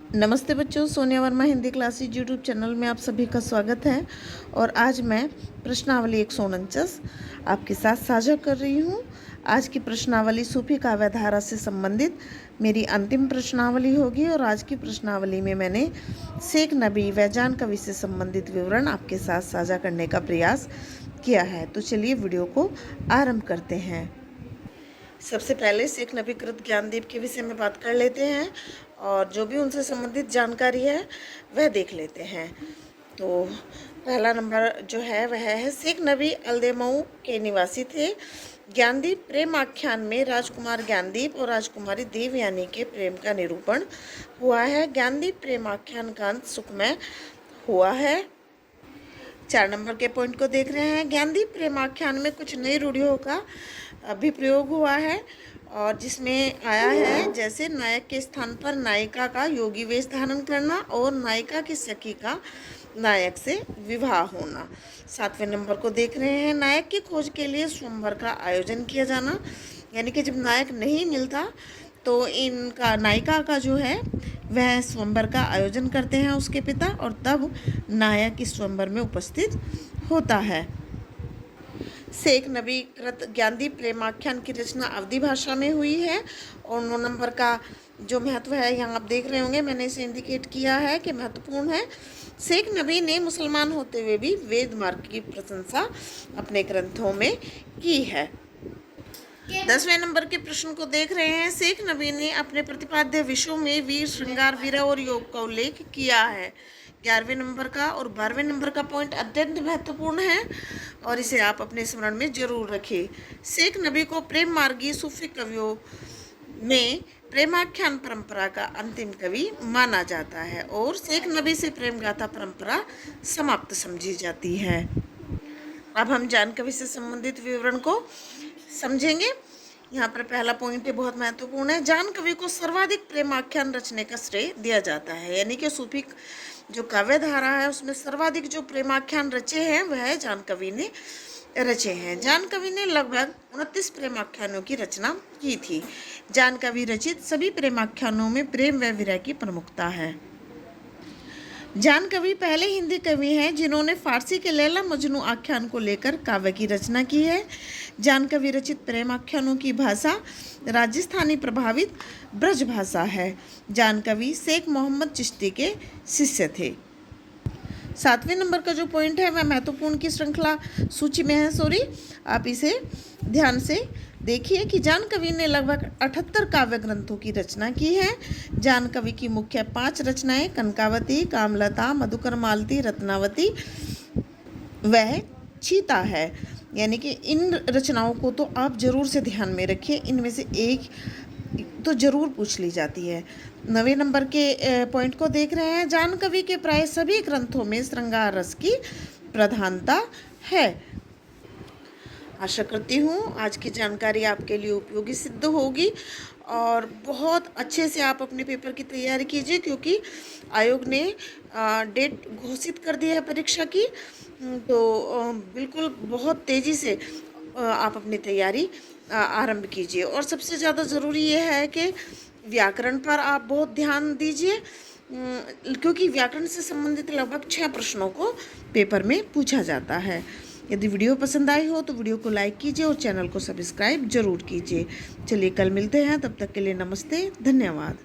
नमस्ते बच्चों, Sonia Verma Hindi classes YouTube channel में आप सभी का स्वागत है। और आज मैं प्रश्नावली 149 आपके साथ साझा कर रही हूँ। आज की प्रश्नावली सूफी काव्यधारा से संबंधित मेरी अंतिम प्रश्नावली होगी। और आज की प्रश्नावली में मैंने शेख नबी वैजान कवि से संबंधित विवरण आपके साथ साझा करने का प्रयास किया है। तो चलिए वीडियो को आरंभ करते हैं। सबसे पहले शेख नबी कृत ज्ञानदीप के विषय में बात कर लेते हैं और जो भी उनसे संबंधित जानकारी है वह देख लेते हैं। तो पहला नंबर जो है वह है, शेख नबी अलदेमऊ के निवासी थे। ज्ञानदीप प्रेम आख्यान में राजकुमार ज्ञानदीप और राजकुमारी देवयानी के प्रेम का निरूपण हुआ है। ज्ञानदीप प्रेम आख्यान का अंत सुखमय हुआ है। 4 नंबर के पॉइंट को देख रहे हैं। ज्ञानदीप प्रेमाख्यान में कुछ नई रूढ़ियों का भी प्रयोग हुआ है और जिसमें आया है, जैसे नायक के स्थान पर नायिका का योगी वेश धारण करना और नायिका की सखी का नायक से विवाह होना। 7वें नंबर को देख रहे हैं। नायक की खोज के लिए स्वयंवर का आयोजन किया जाना, यानी कि जब नायक नहीं मिलता तो इनका नायिका का जो है वह स्वयंवर का आयोजन करते हैं उसके पिता, और तब नायक इस स्वयंवर में उपस्थित होता है। शेख नबी कृत ज्ञानदीप प्रेमाख्यान की रचना अवधी भाषा में हुई है। और 9 नंबर का जो महत्व है यहाँ आप देख रहे होंगे, मैंने इसे इंडिकेट किया है कि महत्वपूर्ण है। शेख नबी ने मुसलमान होते हुए भी वेद मार्ग की प्रशंसा अपने ग्रंथों में की है। 10वें नंबर के प्रश्न को देख रहे हैं। शेख नबी ने अपने प्रतिपाद्य विषयों में वीर, श्रृंगार, वीरा और योग का उल्लेख किया है। 11वें नंबर का और 12वें नंबर का पॉइंट अत्यंत महत्वपूर्ण है और इसे आप अपने स्मरण में जरूर रखें। शेख नबी को प्रेम मार्गी सूफी कवियों में प्रेमाख्यान परंपरा का अंतिम कवि माना जाता है और शेख नबी से प्रेम गाथा परंपरा समाप्त समझी जाती है। अब हम जान कवि से संबंधित विवरण को समझेंगे। यहाँ पर पहला पॉइंट है, बहुत महत्वपूर्ण है। जान कवि को सर्वाधिक प्रेमाख्यान रचने का श्रेय दिया जाता है, यानी कि सूफी जो काव्य धारा है उसमें सर्वाधिक जो प्रेमाख्यान रचे हैं वह जान कवि ने रचे हैं। जान कवि ने लगभग 29 प्रेमाख्यानों की रचना की थी। जान कवि रचित सभी प्रेमाख्यानों में प्रेम व विरह की प्रमुखता है। जान कवि पहले हिंदी कवि हैं जिन्होंने फारसी के लैला मजनू आख्यान को लेकर काव्य की रचना की है। जान कवि रचित प्रेम आख्यानों की भाषा राजस्थानी प्रभावित ब्रज भाषा है। जान कवि शेख मोहम्मद चिश्ती के शिष्य थे। 7वें नंबर का जो पॉइंट है वह महत्वपूर्ण की श्रृंखला सूची में है। आप इसे ध्यान से देखिए कि जान कवि ने लगभग 78 काव्य ग्रंथों की रचना की है। जान कवि की मुख्य 5 रचनाएं कनकावती, कामलता, मधुकर मालती, रत्नावती वह चीता है। यानी कि इन रचनाओं को तो आप जरूर से ध्यान में रखिए, इनमें से एक तो जरूर पूछ ली जाती है। 9वें नंबर के पॉइंट को देख रहे हैं। जान कवि के प्राय सभी ग्रंथों में श्रृंगार रस की प्रधानता है। आशा करती हूँ आज की जानकारी आपके लिए उपयोगी सिद्ध होगी और बहुत अच्छे से आप अपने पेपर की तैयारी कीजिए, क्योंकि आयोग ने डेट घोषित कर दी है परीक्षा की। तो बिल्कुल बहुत तेज़ी से आप अपनी तैयारी आरंभ कीजिए। और सबसे ज़्यादा ज़रूरी ये है कि व्याकरण पर आप बहुत ध्यान दीजिए, क्योंकि व्याकरण से संबंधित लगभग 6 प्रश्नों को पेपर में पूछा जाता है। यदि वीडियो पसंद आई हो तो वीडियो को लाइक कीजिए और चैनल को सब्सक्राइब जरूर कीजिए। चलिए कल मिलते हैं, तब तक के लिए नमस्ते, धन्यवाद।